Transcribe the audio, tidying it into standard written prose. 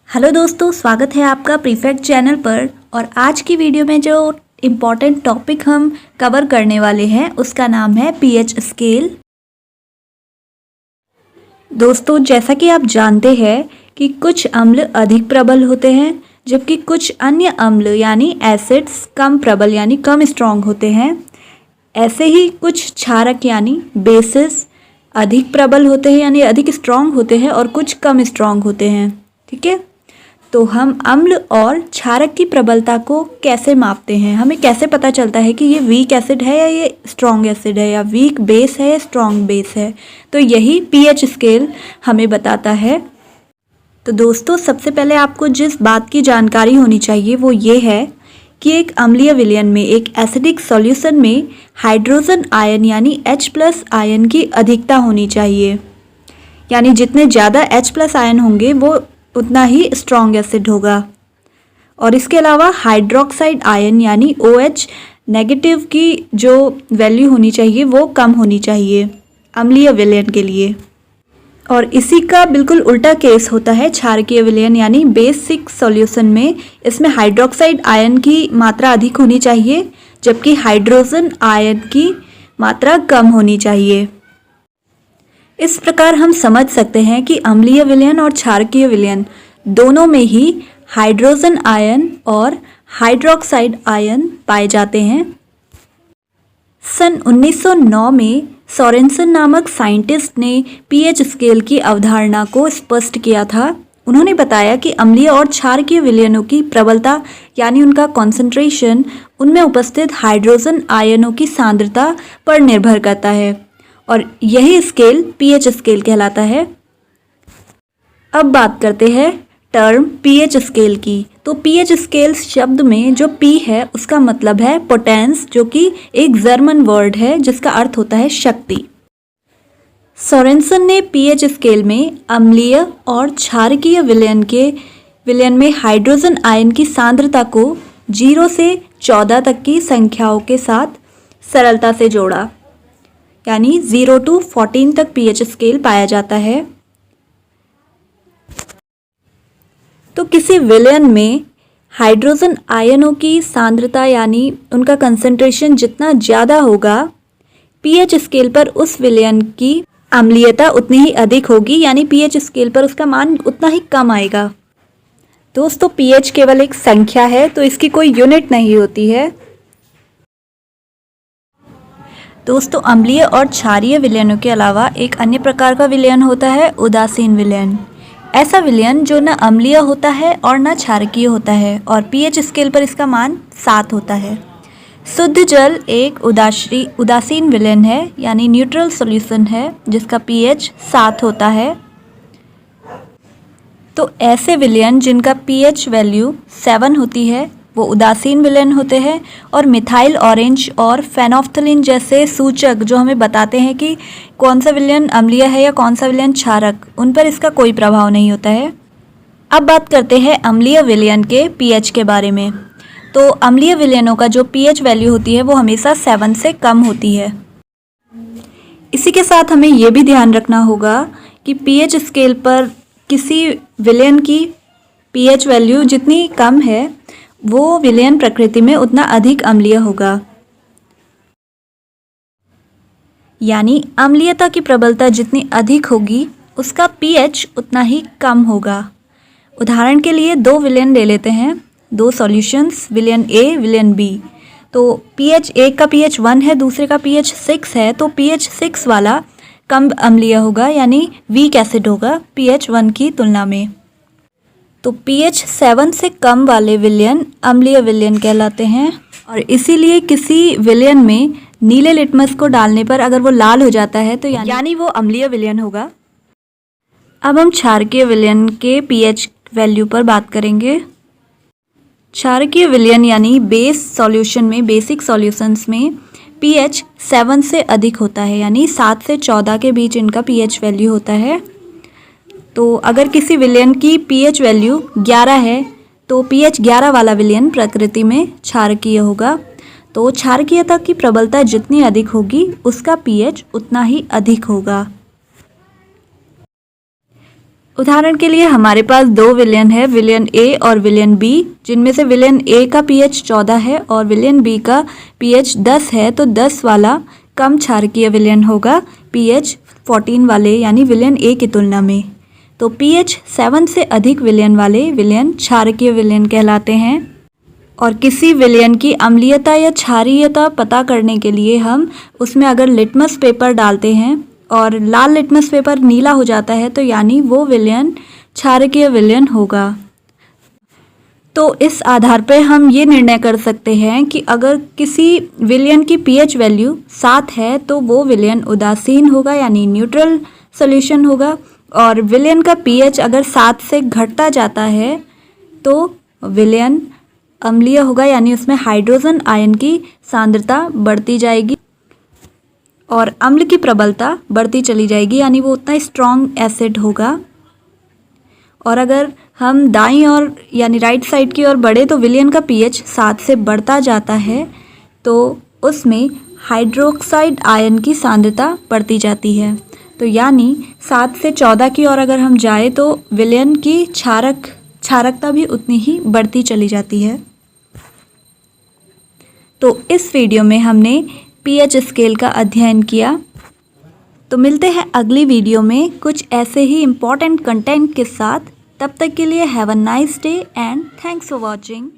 Hello दोस्तों, स्वागत है आपका प्रीफेक्ट चैनल पर। और आज की वीडियो में जो इम्पॉर्टेंट टॉपिक हम कवर करने वाले हैं उसका नाम है पीएच स्केल। दोस्तों, जैसा कि आप जानते हैं कि कुछ अम्ल अधिक प्रबल होते हैं जबकि कुछ अन्य अम्ल यानी एसिड्स कम प्रबल यानी कम स्ट्रॉन्ग होते हैं। ऐसे ही कुछ क्षारक यानी बेसिस अधिक प्रबल होते हैं यानी अधिक स्ट्रॉन्ग होते हैं और कुछ कम स्ट्रॉन्ग होते हैं। ठीक है, तो हम अम्ल और क्षारक की प्रबलता को कैसे मापते हैं, हमें कैसे पता चलता है कि ये वीक एसिड है या ये स्ट्रॉन्ग एसिड है या वीक बेस है या स्ट्रॉन्ग बेस है, तो यही पीएच स्केल हमें बताता है। तो दोस्तों, सबसे पहले आपको जिस बात की जानकारी होनी चाहिए वो ये है कि एक अम्लीय विलयन में, एक एसिडिक सॉल्यूशन में हाइड्रोजन आयन यानी H+ आयन की अधिकता होनी चाहिए। यानी जितने ज़्यादा H+ आयन होंगे वो उतना ही स्ट्रॉन्ग एसिड होगा। और इसके अलावा हाइड्रोक्साइड आयन यानी OH नेगेटिव की जो वैल्यू होनी चाहिए वो कम होनी चाहिए अम्लीय विलयन के लिए। और इसी का बिल्कुल उल्टा केस होता है क्षारकीय विलयन यानी बेसिक सॉल्यूशन में। इसमें हाइड्रोक्साइड आयन की मात्रा अधिक होनी चाहिए जबकि हाइड्रोजन आयन की मात्रा कम होनी चाहिए। इस प्रकार हम समझ सकते हैं कि अम्लीय विलयन और क्षारकीय विलयन दोनों में ही हाइड्रोजन आयन और हाइड्रोक्साइड आयन पाए जाते हैं। सन 1909 में सोरेनसन नामक साइंटिस्ट ने पीएच स्केल की अवधारणा को स्पष्ट किया था। उन्होंने बताया कि अम्लीय और क्षारकीय विलयनों की प्रबलता यानी उनका कॉन्सेंट्रेशन उनमें उपस्थित हाइड्रोजन आयनों की सांद्रता पर निर्भर करता है और यही स्केल पीएच स्केल कहलाता है। अब बात करते हैं टर्म पीएच स्केल की। तो पीएच स्केल शब्द में जो पी है उसका मतलब है पोटेंस, जो कि एक जर्मन वर्ड है जिसका अर्थ होता है शक्ति। सोरेनसन ने पीएच स्केल में अम्लीय और क्षारकीय विलयन में हाइड्रोजन आयन की सांद्रता को 0 से 14 तक की संख्याओं के साथ सरलता से जोड़ा। यानी 0 to 14 तक पीएच स्केल पाया जाता है। तो किसी विलयन में हाइड्रोजन आयनों की सांद्रता यानी उनका कंसंट्रेशन जितना ज़्यादा होगा, पीएच स्केल पर उस विलयन की अम्लीयता उतनी ही अधिक होगी, यानी पीएच स्केल पर उसका मान उतना ही कम आएगा। दोस्तों, पीएच केवल एक संख्या है तो इसकी कोई यूनिट नहीं होती है। दोस्तों, अम्लीय और क्षारीय विलयनों के अलावा एक अन्य प्रकार का विलयन होता है उदासीन विलयन। ऐसा विलयन जो न अम्लीय होता है और न क्षारकीय होता है और पीएच स्केल पर इसका मान 7 होता है। शुद्ध जल एक उदासीन विलयन है यानी न्यूट्रल सॉल्यूशन है जिसका पीएच 7 होता है। तो ऐसे विलयन जिनका पीएच वैल्यू 7 होती है वो उदासीन विलयन होते हैं। और मिथाइल ऑरेंज और फेनोफ्थलीन जैसे सूचक जो हमें बताते हैं कि कौन सा विलयन अम्लीय है या कौन सा विलयन क्षारक, उन पर इसका कोई प्रभाव नहीं होता है। अब बात करते हैं अम्लीय विलयन के पीएच के बारे में। तो अम्लीय विलयनों का जो पीएच वैल्यू होती है वो हमेशा 7 से कम होती है। इसी के साथ हमें ये भी ध्यान रखना होगा कि पीएच स्केल पर किसी विलयन की पीएच वैल्यू जितनी कम है वो विलयन प्रकृति में उतना अधिक अम्लीय होगा। यानी अम्लीयता की प्रबलता जितनी अधिक होगी उसका पीएच उतना ही कम होगा। उदाहरण के लिए 2 विलयन ले लेते हैं, 2 सॉल्यूशंस, विलयन ए विलयन बी। तो पीएच एक का पीएच 1 है, दूसरे का पीएच 6 है, तो पीएच 6 वाला कम अम्लीय होगा यानी वीक एसिड होगा पीएच 1 की तुलना में। तो पीएच 7 से कम वाले विलयन अम्लीय विलयन कहलाते हैं। और इसीलिए किसी विलयन में नीले लिटमस को डालने पर अगर वो लाल हो जाता है तो यानी वो अम्लीय विलयन होगा। अब हम क्षारकीय विलयन के पीएच वैल्यू पर बात करेंगे। क्षारकीय विलयन यानी बेस सॉल्यूशन में, बेसिक सॉल्यूशंस में पीएच 7 से अधिक होता है, यानी 7 से 14 के बीच इनका पीएच वैल्यू होता है। तो अगर किसी विलयन की पीएच वैल्यू 11 है तो पीएच 11 वाला विलयन प्रकृति में क्षारकीय होगा। तो क्षारकीयता की प्रबलता जितनी अधिक होगी उसका पीएच उतना ही अधिक होगा। उदाहरण के लिए हमारे पास दो विलयन है, विलयन ए और विलयन बी, जिनमें से विलयन ए का पीएच 14 है और विलयन बी का पीएच 10 है। तो 10 वाला कम क्षारकीय विलयन होगा पीएच 14 वाले यानी विलयन ए की तुलना में। तो पीएच 7 से अधिक विलयन वाले विलयन क्षारकीय विलयन कहलाते हैं। और किसी विलयन की अम्लीयता या क्षारीयता पता करने के लिए हम उसमें अगर लिटमस पेपर डालते हैं और लाल लिटमस पेपर नीला हो जाता है तो यानी वो विलयन क्षारकीय विलयन होगा। तो इस आधार पर हम ये निर्णय कर सकते हैं कि अगर किसी विलयन की पीएच वैल्यू 7 है तो वो विलयन उदासीन होगा यानी न्यूट्रल सॉल्यूशन होगा। और विलयन का पीएच अगर 7 से घटता जाता है तो विलयन अम्लीय होगा यानी उसमें हाइड्रोजन आयन की सांद्रता बढ़ती जाएगी और अम्ल की प्रबलता बढ़ती चली जाएगी यानी वो उतना स्ट्रॉन्ग एसिड होगा। और अगर हम दाईं ओर यानी राइट साइड की ओर बढ़े तो विलयन का पीएच 7 से बढ़ता जाता है तो उसमें हाइड्रोक्साइड आयन की सांद्रता बढ़ती जाती है। तो यानी 7 से 14 की ओर अगर हम जाए तो विलयन की क्षारकता भी उतनी ही बढ़ती चली जाती है। तो इस वीडियो में हमने पीएच स्केल का अध्ययन किया। तो मिलते हैं अगली वीडियो में कुछ ऐसे ही इम्पॉर्टेंट कंटेंट के साथ। तब तक के लिए have a nice day and thanks for watching.